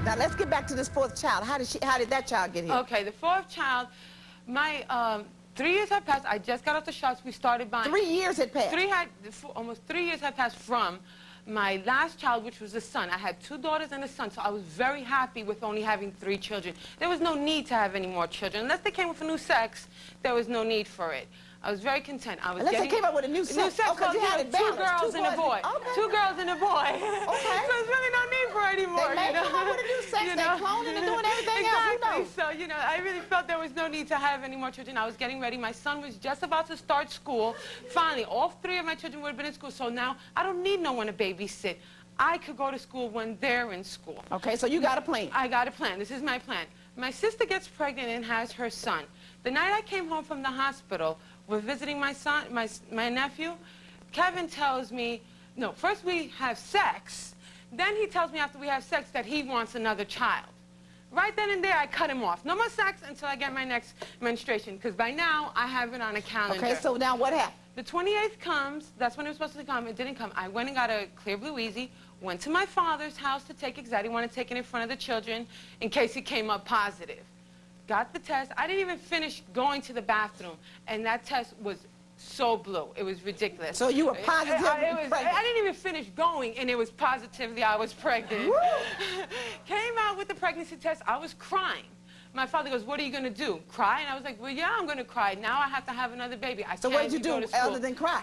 Now let's get back to this fourth child. How did that child get here? Okay, the fourth child, my 3 years had passed. I just got off the shots. We started buying. 3 years had passed. Almost 3 years had passed from my last child, which was a son. I had 2 daughters and a son, so I was very happy with only having 3 children. There was no need to have any more children. Unless they came with a new sex, there was no need for it. I was very content. Unless they came up with a new sex. Oh, you had 2 girls and a boy. Okay. 2 girls and a boy. Okay. So there's really no need for it anymore. They may come up with a new sex. They're cloning and doing everything else. Exactly. So, you know, I really felt there was no need to have any more children. I was getting ready. My son was just about to start school. Finally, all 3 of my children would have been in school. So now I don't need no one to babysit. I could go to school when they're in school. Okay, so you got a plan. I got a plan. This is my plan. My sister gets pregnant and has her son. The night I came home from the hospital, we're visiting my son, my nephew. Kevin tells me, no, first we have sex. Then he tells me after we have sex that he wants another child. Right then and there, I cut him off. No more sex until I get my next menstruation, because by now, I have it on a calendar. Okay, so now what happened? The 28th comes. That's when it was supposed to come. It didn't come. I went and got a Clear Blue Easy, went to my father's house to take it, he wanted to take it in front of the children in case it came up positive. Got the test. I didn't even finish going to the bathroom, and that test was so blue. It was ridiculous. So you were positively pregnant? I didn't even finish going, and it was positively I was pregnant. Came out with the pregnancy test. I was crying. My father goes, "What are you going to do? Cry?" And I was like, "Well, yeah, I'm going to cry. Now I have to have another baby." So what did you do other than cry?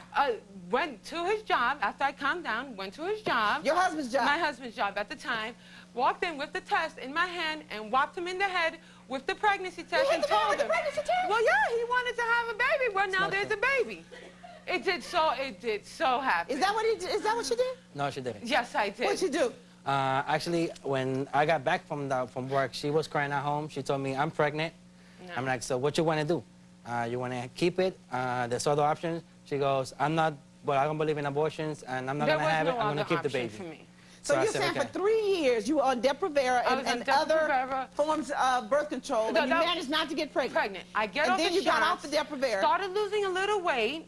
Went to his job. After I calmed down, went to his job. Your husband's job? My husband's job at the time. Walked in with the test in my hand and whopped him in the head with the pregnancy test and told him. Well, yeah, he wanted to have a baby. Well, now there's a baby. It did so happen. Is that what you did? No, she didn't. Yes, I did. What'd you do? Actually, when I got back from work, she was crying at home. She told me, "I'm pregnant." No. I'm like, "So what you want to do? You want to keep it? There's other options." She goes, "I'm not, but I don't believe in abortions, and I'm not going to have it. I'm going to keep the baby." For me. So you're saying for 3 years you were on Depo-Provera and other forms of birth control, and you managed not to get pregnant. I get off the shots. And then you got off the Depo-Provera. Started losing a little weight.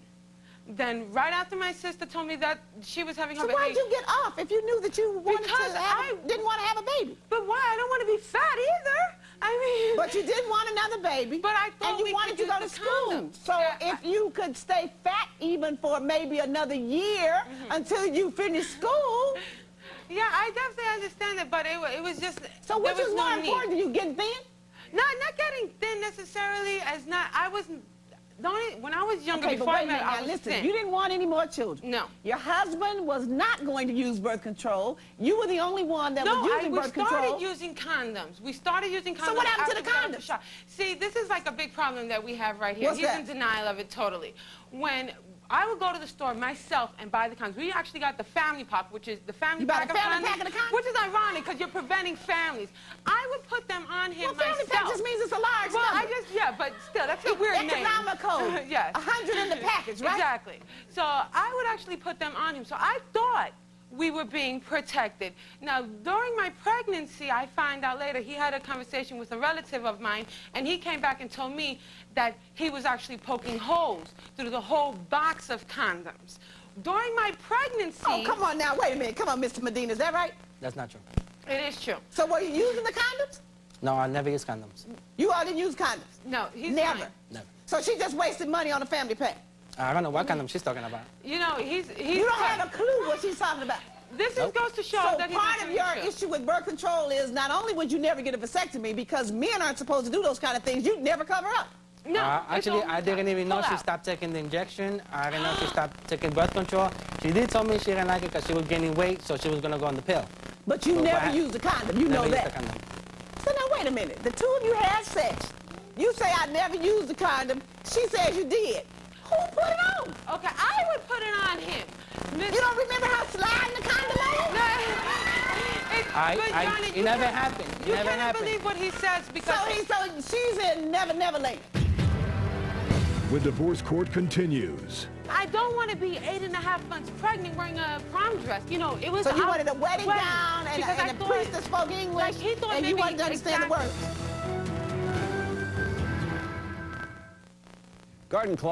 Then right after my sister told me that she was having her baby. So why'd you get off if you knew that you didn't want to have a baby? But why? I don't want to be fat either. I mean. But you did want another baby. But I thought and you wanted to go to school. So if you could stay fat even for maybe another year until you finish school. Yeah, I definitely understand it, but it was just. So which is more important? You getting thin? Not getting thin necessarily. I wasn't. When I was younger, before I met, I was thin. You didn't want any more children. No. Your husband was not going to use birth control. You were the only one that was using birth control. No, we started using condoms. We started using condoms. So what happened to the condoms? See, this is like a big problem that we have right here. What's that? He's in denial of it totally. When I would go to the store myself and buy the condoms. We actually got the family pack, which is the family pack of condoms, which is ironic because you're preventing families. I would put them on him myself. Family pack just means it's a large number. But still, that's a weird name. Economical. Yes. 100 in the package, right? Exactly. So I would actually put them on him. So I thought we were being protected. Now, during my pregnancy, I find out later he had a conversation with a relative of mine, and he came back and told me that he was actually poking holes through the whole box of condoms. During my pregnancy... Oh, come on now. Wait a minute. Come on, Mr. Medina. Is that right? That's not true. It is true. So were you using the condoms? No, I never use condoms. You all didn't use condoms? No, he's never. Fine. Never. So she just wasted money on a family pack? I don't know what condom she's talking about. You know, he's you don't have a clue what she's talking about. This goes to show that part of your issue with birth control is not only would you never get a vasectomy because men aren't supposed to do those kind of things, you'd never cover up. No. Actually, I didn't even know she stopped taking the injection. I didn't know she stopped taking birth control. She did tell me she didn't like it because she was gaining weight, so she was going to go on the pill. But you never used a condom. You know that. Never used a condom. So now wait a minute. The two of you had sex. You say I never used a condom. She says you did. Who put it on? Okay, I would put it on him. You don't remember how sliding the condom on? It never happened. You can't believe what he says because... So she's in Never Never Land. The divorce court continues. I don't want to be 8.5 months pregnant wearing a prom dress. You know, it was... So you wanted a wedding gown and a priest that spoke English, and you wanted to understand the words. Garden Club.